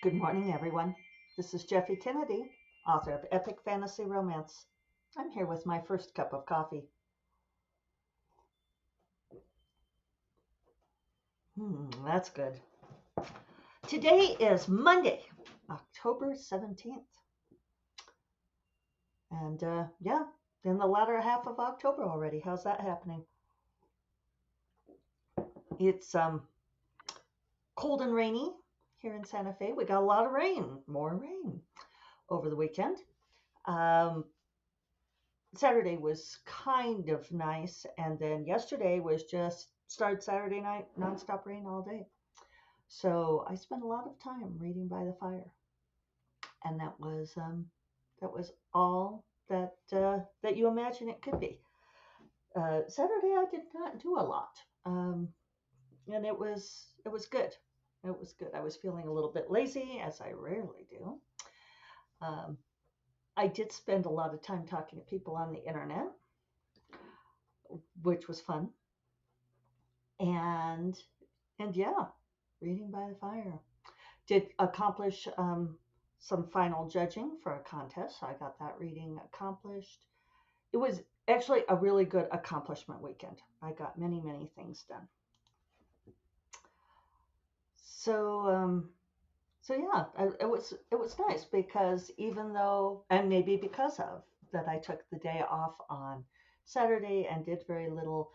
Good morning, everyone. This is Jeffe Kennedy, author of Epic Fantasy Romance. I'm here with my first cup of coffee. That's good. Today is Monday, October 17th. And in the latter half of October already. How's that happening? It's cold and rainy here in Santa Fe. We got a lot of rain, more rain over the weekend. Um, Saturday was kind of nice, and then yesterday was just started Saturday night, nonstop rain all day. So I spent a lot of time reading by the fire, and that was all that you imagine it could be. Saturday I did not do a lot, and it was good. It was good. I was feeling a little bit lazy, as I rarely do. Um, I did spend a lot of time talking to people on the internet, which was fun. And yeah, reading by the fire. Did accomplish some final judging for a contest, so I got that reading accomplished. It was actually a really good accomplishment weekend. I got many things done. So yeah, it was nice because even though, and maybe because of that, I took the day off on Saturday and did very little.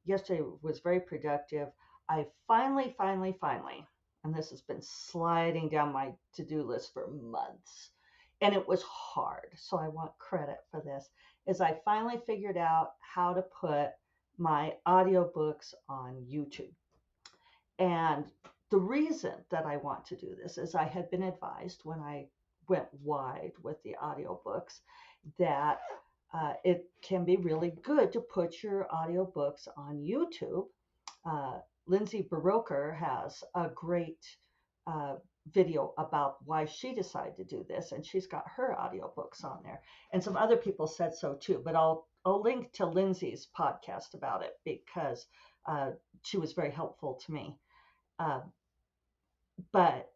Yesterday was very productive. I finally, and this has been sliding down my to-do list for months, and it was hard. So I want credit for this. Is I finally figured out how to put my audiobooks on YouTube. And the reason that I want to do this is I had been advised when I went wide with the audiobooks that it can be really good to put your audiobooks on YouTube. Lindsay Baroker has a great uh, video about why she decided to do this, and she's got her audiobooks on there. And some other people said so too, but I'll link to Lindsay's podcast about it because she was very helpful to me. Uh, but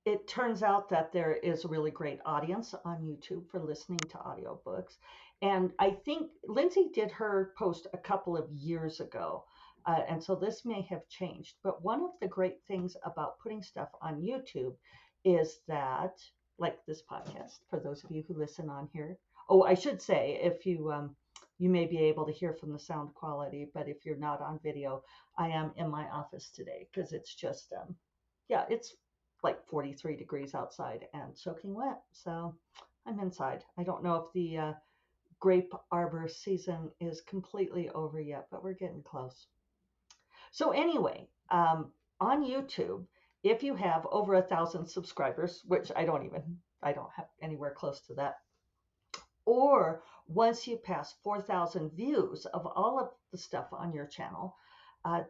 it turns out that there is a really great audience on YouTube for listening to audiobooks. And I think Lindsay did her post a couple of years ago. And so this may have changed. But one of the great things about putting stuff on YouTube is that, like this podcast, for those of you who listen on here. Oh, I should say, if you may be able to hear from the sound quality, but if you're not on video, I am in my office today because it's just yeah, it's like 43 degrees outside and soaking wet. So I'm inside. I don't know if the grape arbor season is completely over yet, but we're getting close. So anyway, on YouTube, if you have over 1,000 subscribers, which I don't have anywhere close to that, or once you pass 4,000 views of all of the stuff on your channel,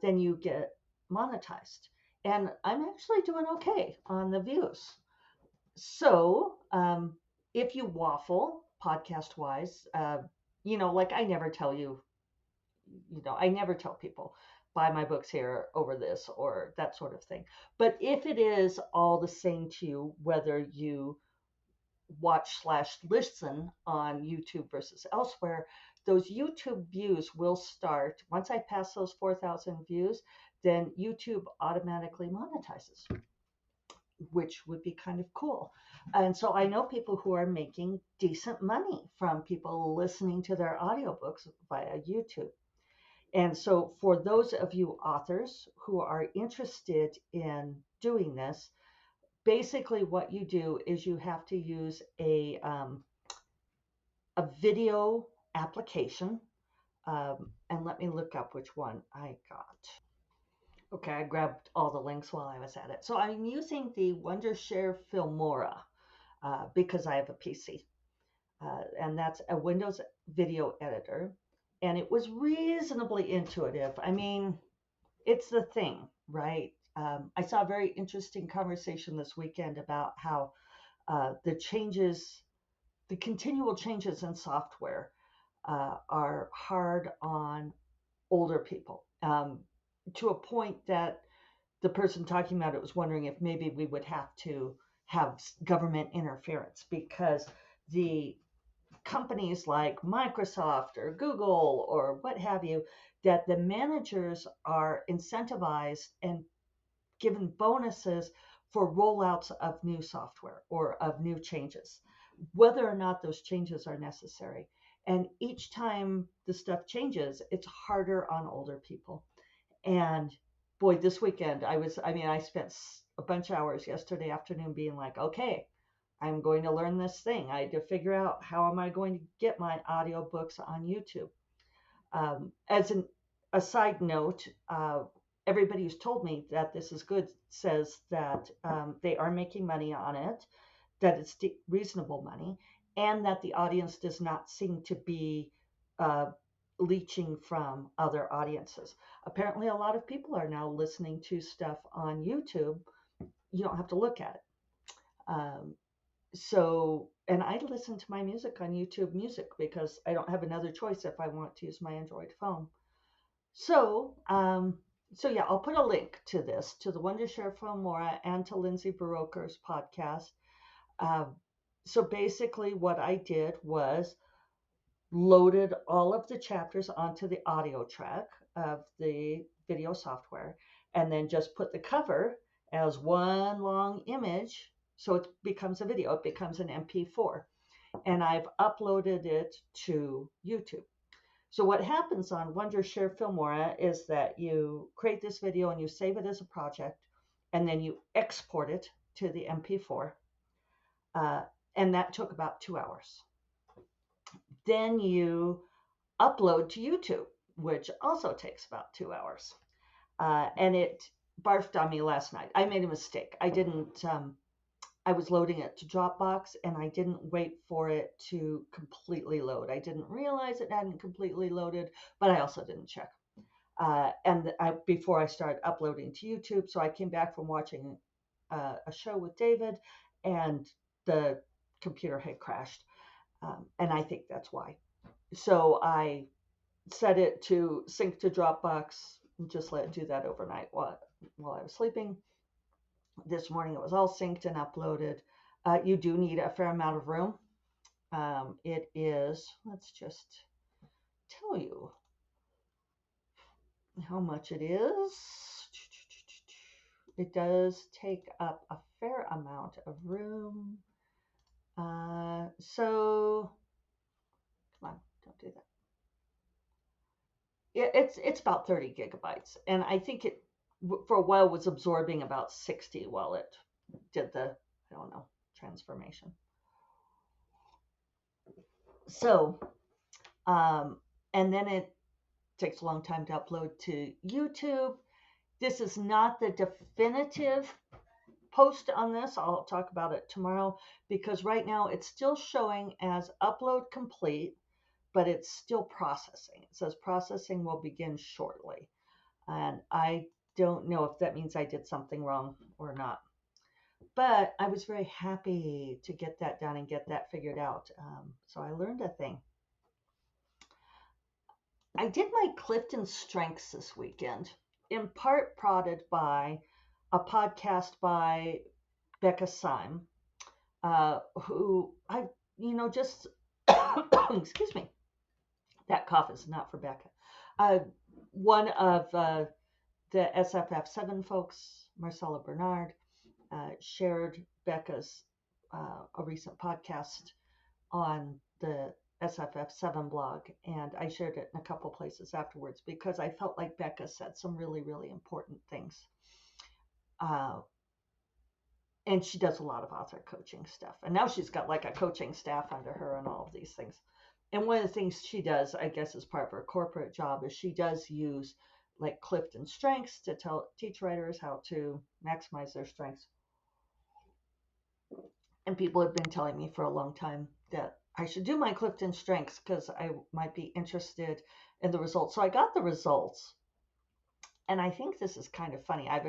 then you get monetized. And I'm actually doing okay on the views. So if you waffle podcast wise, like I never tell people buy my books here over this or that sort of thing. But if it is all the same to you, whether you watch/listen on YouTube versus elsewhere, those YouTube views will start once I pass those 4,000 views, then YouTube automatically monetizes, which would be kind of cool. And so I know people who are making decent money from people listening to their audiobooks via YouTube. And so for those of you authors who are interested in doing this, basically what you do is you have to use a video application. And let me look up which one I got. Okay, I grabbed all the links while I was at it. So I'm using the Wondershare Filmora because I have a PC. And that's a Windows video editor. And it was reasonably intuitive. I mean, it's the thing, right? I saw a very interesting conversation this weekend about how the continual changes in software are hard on older people, to a point that the person talking about it was wondering if maybe we would have to have government interference, because the companies like Microsoft or Google or what have you, that the managers are incentivized and given bonuses for rollouts of new software or of new changes, whether or not those changes are necessary. And each time the stuff changes, it's harder on older people. And boy, this weekend, I spent a bunch of hours yesterday afternoon being like, okay, I'm going to learn this thing. I had to figure out how am I going to get my audiobooks on YouTube. As a side note, everybody who's told me that this is good says that they are making money on it, that it's reasonable money, and that the audience does not seem to be uh, leeching from other audiences. Apparently, a lot of people are now listening to stuff on YouTube. You don't have to look at it. Um, and I listen to my music on YouTube Music because I don't have another choice if I want to use my Android phone. So, yeah, I'll put a link to this, to the Wondershare Filmora and to Lindsay Baroker's podcast. Um, so basically, what I did was loaded all of the chapters onto the audio track of the video software, and then just put the cover as one long image. So it becomes a video, it becomes an MP4, and I've uploaded it to YouTube. So what happens on Wondershare Filmora is that you create this video and you save it as a project, and then you export it to the MP4, uh, and that took about 2 hours. Then you upload to YouTube, which also takes about 2 hours. And it barfed on me last night. I made a mistake. I was loading it to Dropbox and I didn't wait for it to completely load. I didn't realize it hadn't completely loaded, but I also didn't check. Before I started uploading to YouTube, so I came back from watching a show with David, and the computer had crashed, and I think that's why. So I set it to sync to Dropbox and just let it do that overnight while I was sleeping. This morning it was all synced and uploaded. You do need a fair amount of room. It is, let's just tell you how much it is. It does take up a fair amount of room. So, come on, don't do that. It's about 30 gigabytes, and I think it for a while was absorbing about 60 while it did the, I don't know, transformation. So, and then it takes a long time to upload to YouTube. This is not the definitive post on this. I'll talk about it tomorrow, because right now it's still showing as upload complete, but it's still processing. It says processing will begin shortly. And I don't know if that means I did something wrong or not. But I was very happy to get that done and get that figured out. So I learned a thing. I did my Clifton Strengths this weekend, in part prodded by a podcast by Becca Syme, who just, excuse me, that cough is not for Becca. One of the SFF7 folks, Marcella Bernard, shared Becca's a recent podcast on the SFF7 blog, and I shared it in a couple places afterwards because I felt like Becca said some really, really important things. And she does a lot of author coaching stuff. And now she's got like a coaching staff under her and all of these things. And one of the things she does, I guess, as part of her corporate job, is she does use like Clifton Strengths to teach writers how to maximize their strengths. And people have been telling me for a long time that I should do my Clifton Strengths because I might be interested in the results. So I got the results. And I think this is kind of funny. I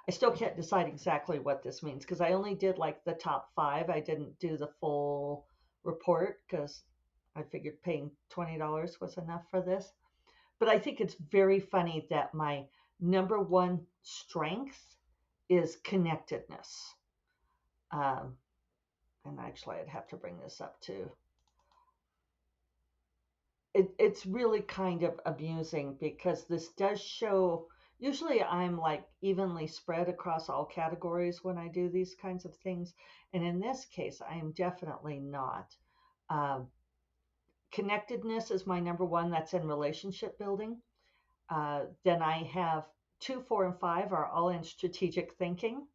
still can't decide exactly what this means because I only did like the top 5. I didn't do the full report because I figured paying $20 was enough for this. But I think it's very funny that my number one strength is connectedness. Um, and actually, I'd have to bring this up too. It's really kind of amusing because this does show. Usually, I'm like evenly spread across all categories when I do these kinds of things. And in this case, I am definitely not. Um, Connectedness is my number one. That's in relationship building. Then I have two, four, and five are all in strategic thinking.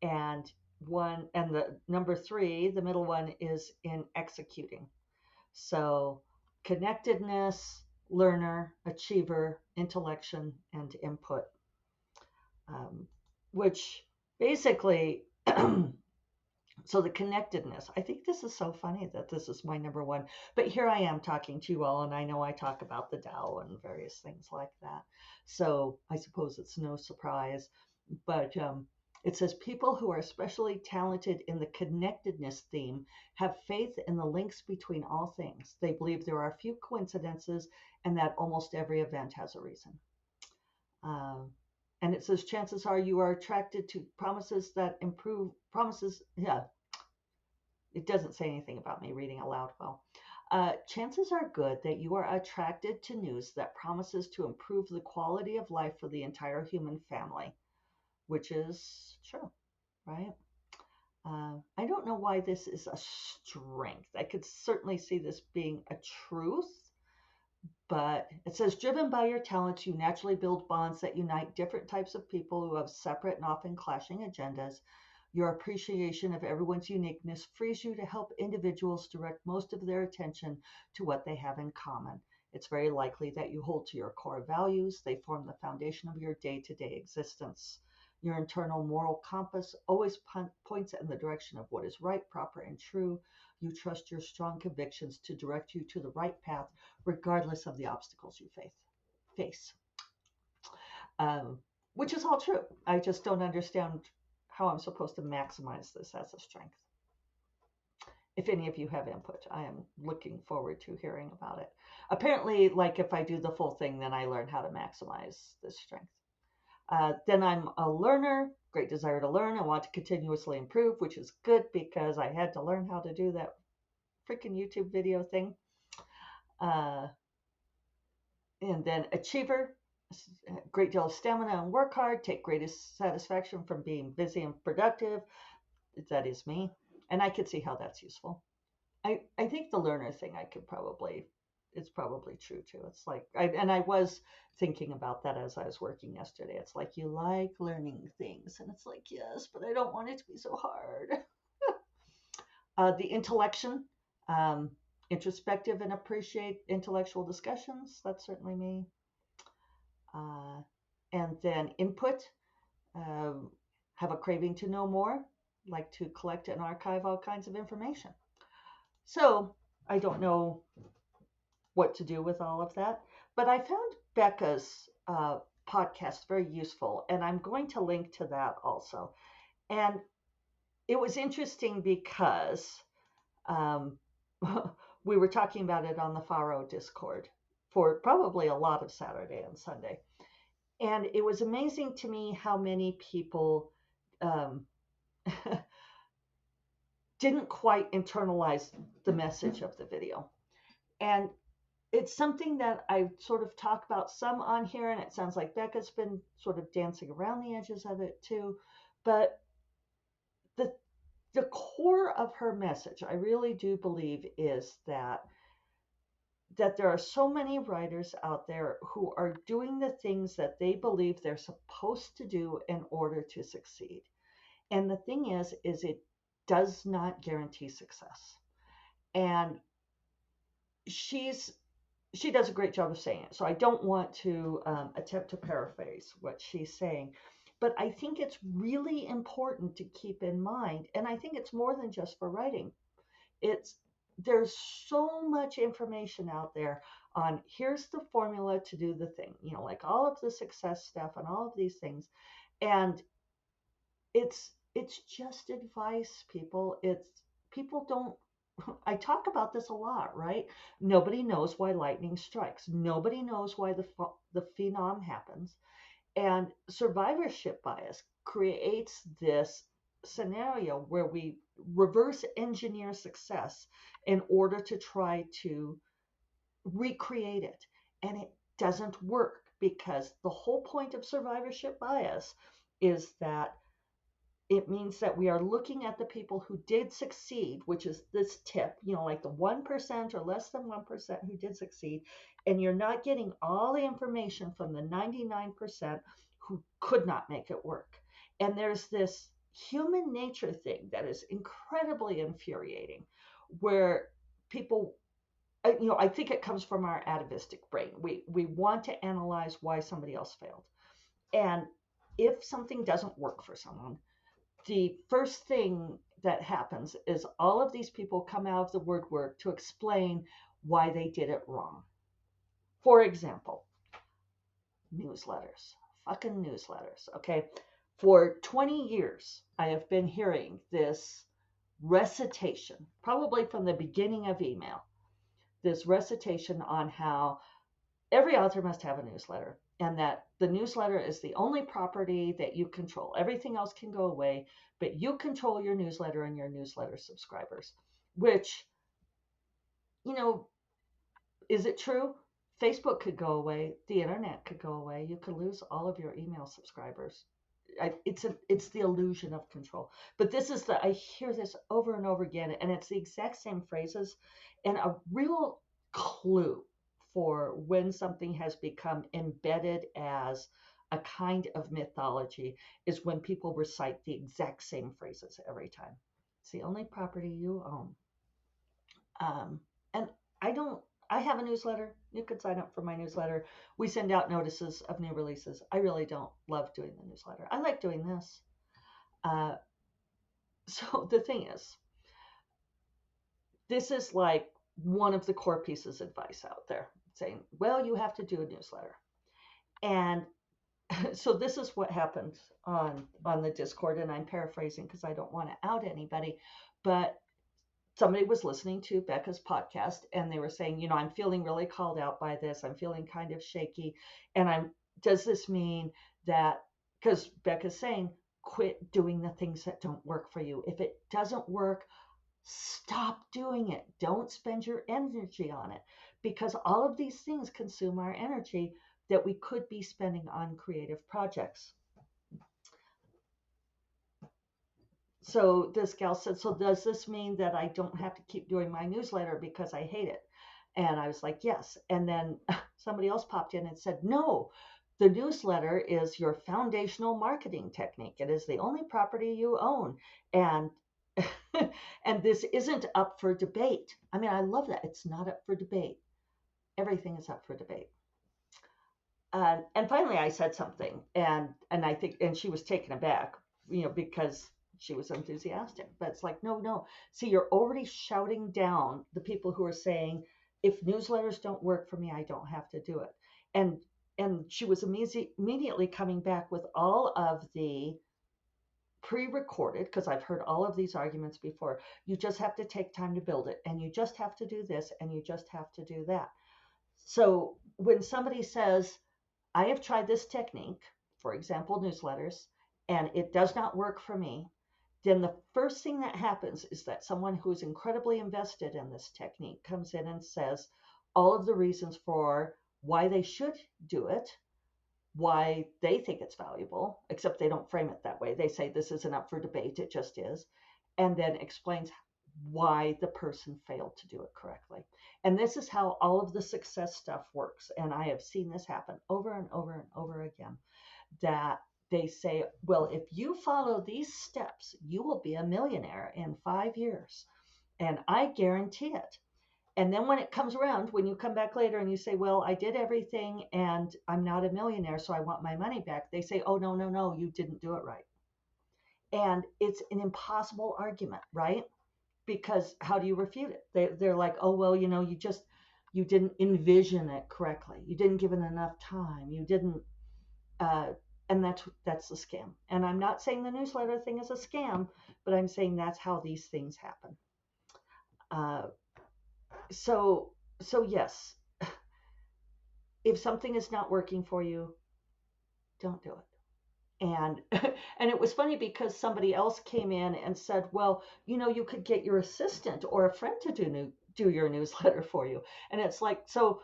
And the number three, the middle one, is in executing. So connectedness, learner, achiever, intellection, and input, um, which basically, so the connectedness, I think this is so funny that this is my number one, but here I am talking to you all, and I know I talk about the Tao and various things like that. So I suppose it's no surprise, but it says people who are especially talented in the connectedness theme have faith in the links between all things. They believe there are few coincidences and that almost every event has a reason. Um, and it says chances are you are attracted to promises that improve promises. Yeah, it doesn't say anything about me reading aloud well. Chances are good that you are attracted to news that promises to improve the quality of life for the entire human family, which is true, right? I don't know why this is a strength. I could certainly see this being a truth, but it says, driven by your talents, you naturally build bonds that unite different types of people who have separate and often clashing agendas. Your appreciation of everyone's uniqueness frees you to help individuals direct most of their attention to what they have in common. It's very likely that you hold to your core values. They form the foundation of your day to day existence. Your internal moral compass always points in the direction of what is right, proper, and true. You trust your strong convictions to direct you to the right path, regardless of the obstacles you face. Um, which is all true. I just don't understand how I'm supposed to maximize this as a strength. If any of you have input, I am looking forward to hearing about it. Apparently, like if I do the full thing, then I learn how to maximize this strength. Then I'm a learner, great desire to learn. I want to continuously improve, which is good because I had to learn how to do that freaking YouTube video thing. Uh, and then achiever, a great deal of stamina and work hard, take greatest satisfaction from being busy and productive. That is me. And I could see how that's useful. I think the learner thing I could probably, it's probably true too. It's like, I was thinking about that as I was working yesterday. It's like, you like learning things. And it's like, yes, but I don't want it to be so hard. The intellection, um, introspective and appreciate intellectual discussions. That's certainly me. Uh, and then input, um, have a craving to know more, like to collect and archive all kinds of information. So I don't know what to do with all of that, but I found Becca's podcast very useful, and I'm going to link to that also. And it was interesting because um, we were talking about it on the Faro Discord for probably a lot of Saturday and Sunday. And it was amazing to me how many people um, didn't quite internalize the message of the video. And it's something that I sort of talk about some on here, and it sounds like Becca's been sort of dancing around the edges of it too. But the the core of her message, I really do believe, is that there are so many writers out there who are doing the things that they believe they're supposed to do in order to succeed. And the thing is it does not guarantee success. And she's she does a great job of saying it. So I don't want to attempt to paraphrase what she's saying, but I think it's really important to keep in mind. And I think it's more than just for writing. It's There's so much information out there on here's the formula to do the thing, like all of the success stuff and all of these things. And it's just advice, people. It's people don't I talk about this a lot, right? Nobody knows why lightning strikes. Nobody knows why the phenom happens. And survivorship bias creates this scenario where we reverse engineer success in order to try to recreate it. And it doesn't work because the whole point of survivorship bias is that it means that we are looking at the people who did succeed, which is this tip, like the 1% or less than 1% who did succeed, and you're not getting all the information from the 99% who could not make it work. And there's this human nature thing that is incredibly infuriating where people, I think it comes from our atavistic brain. We want to analyze why somebody else failed. And if something doesn't work for someone, the first thing that happens is all of these people come out of the woodwork to explain why they did it wrong. For example, newsletters, fucking newsletters. Okay. For 20 years, I have been hearing this recitation, probably from the beginning of email, this recitation on how every author must have a newsletter and that the newsletter is the only property that you control. Everything else can go away, but you control your newsletter and your newsletter subscribers, which, you know, is it true? Facebook could go away. The internet could go away. You could lose all of your email subscribers. It's the illusion of control. But I hear this over and over again, and it's the exact same phrases, and a real clue for when something has become embedded as a kind of mythology is when people recite the exact same phrases every time. It's the only property you own. And I don't, I have a newsletter. You could sign up for my newsletter. We send out notices of new releases. I really don't love doing the newsletter. I like doing this. Uh, so the thing is, this is like one of the core pieces of advice out there saying, well, you have to do a newsletter. And so this is what happened on the Discord, and I'm paraphrasing because I don't want to out anybody, but somebody was listening to Becca's podcast and they were saying, I'm feeling really called out by this. I'm feeling kind of shaky. And does this mean that, because Becca's saying, quit doing the things that don't work for you. If it doesn't work, stop doing it. Don't spend your energy on it because all of these things consume our energy that we could be spending on creative projects. So this gal said, so does this mean that I don't have to keep doing my newsletter because I hate it? And I was like, yes. And then somebody else popped in and said, no, the newsletter is your foundational marketing technique. It is the only property you own. And and this isn't up for debate. I mean, I love that. It's not up for debate. Everything is up for debate. And finally I said something, and I think, and she was taken aback, because she was enthusiastic. But it's like, no, see, you're already shouting down the people who are saying, if newsletters don't work for me, I don't have to do it. And she was immediately coming back with all of the pre-recorded, because I've heard all of these arguments before. You just have to take time to build it, and you just have to do this, and you just have to do that. So when somebody says, I have tried this technique, for example, newsletters, and it does not work for me, then the first thing that happens is that someone who's incredibly invested in this technique comes in and says all of the reasons for why they should do it, why they think it's valuable, except they don't frame it that way. They say this isn't up for debate, it just is, and then explains why the person failed to do it correctly. And this is how all of the success stuff works. And I have seen this happen over and over and over again, that they say, well, if you follow these steps, you will be a millionaire in 5 years. And I guarantee it. And then when it comes around, when you come back later and you say, well, I did everything and I'm not a millionaire, so I want my money back, they say, oh, no, you didn't do it right. And it's an impossible argument, right? Because how do you refute it? They're like, oh, well, you didn't envision it correctly. You didn't give it enough time. You didn't, and that's the scam. And I'm not saying the newsletter thing is a scam, but I'm saying that's how these things happen. Uh, so yes, if something is not working for you, don't do it. And and it was funny because somebody else came in and said, well, you could get your assistant or a friend to do your newsletter for you. And it's like, so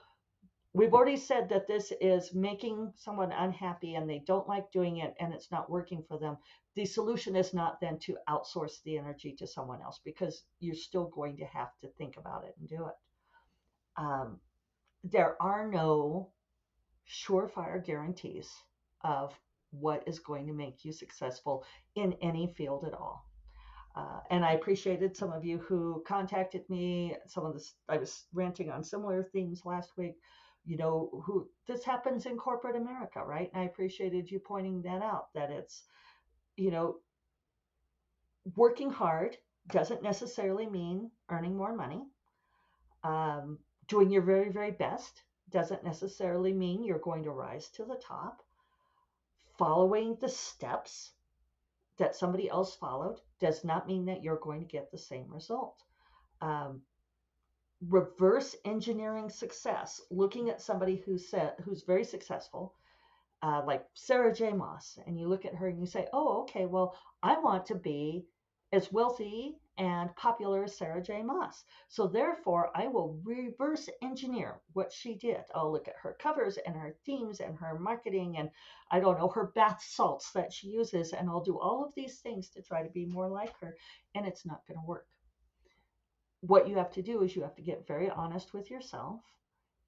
we've already said that this is making someone unhappy and they don't like doing it and it's not working for them. The solution is not then to outsource the energy to someone else, because you're still going to have to think about it and do it. um, there are no surefire guarantees of what is going to make you successful in any field at all. And I appreciated some of you who contacted me. Some of this, I was ranting on similar themes last week. Who this happens in corporate America, right? And I appreciated you pointing that out. That it's, you know, working hard doesn't necessarily mean earning more money. Um, Doing your very, very best doesn't necessarily mean you're going to rise to the top. Following the steps that somebody else followed does not mean that you're going to get the same result. Um, Reverse engineering success, looking at somebody who's very successful, like Sarah J. Moss, and you look at her and you say, oh, okay, well, I want to be as wealthy and popular as Sarah J. Moss. So therefore, I will reverse engineer what she did. I'll look at her covers and her themes and her marketing and, I don't know, her bath salts that she uses, and I'll do all of these things to try to be more like her, and it's not going to work. What you have to do is you have to get very honest with yourself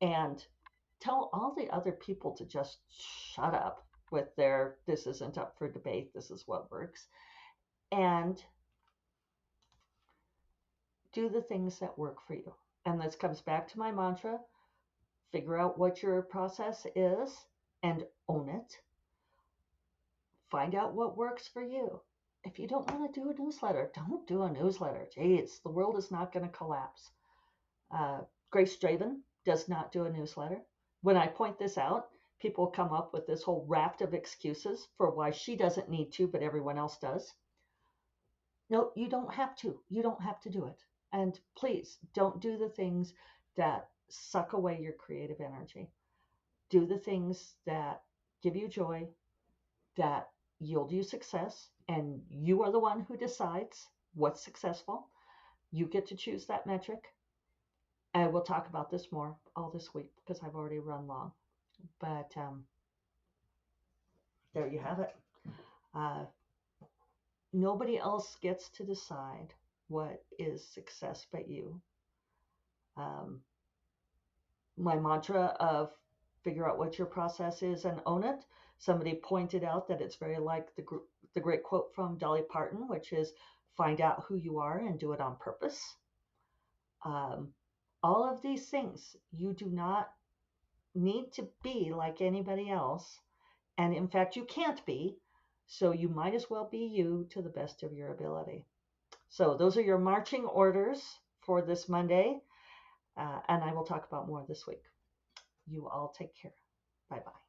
and tell all the other people to just shut up with their this isn't up for debate, this is what works, and do the things that work for you. And this comes back to my mantra: figure out what your process is and own it. Find out what works for you. If you don't want to do a newsletter, don't do a newsletter. Geez, the world is not going to collapse. Uh, Grace Draven does not do a newsletter. When I point this out, people come up with this whole raft of excuses for why she doesn't need to, but everyone else does. No, you don't have to. You don't have to do it. And please don't do the things that suck away your creative energy. Do the things that give you joy, that yield you success, and you are the one who decides what's successful. You get to choose that metric. And we'll talk about this more all this week because I've already run long. But there you have it. Uh, Nobody else gets to decide what is success but you. Um, my mantra of figure out what your process is and own it. Somebody pointed out that it's very like the great quote from Dolly Parton, which is find out who you are and do it on purpose. Um, all of these things, you do not need to be like anybody else. And in fact, you can't be. So you might as well be you to the best of your ability. So those are your marching orders for this Monday. And I will talk about more this week. You all take care. Bye bye.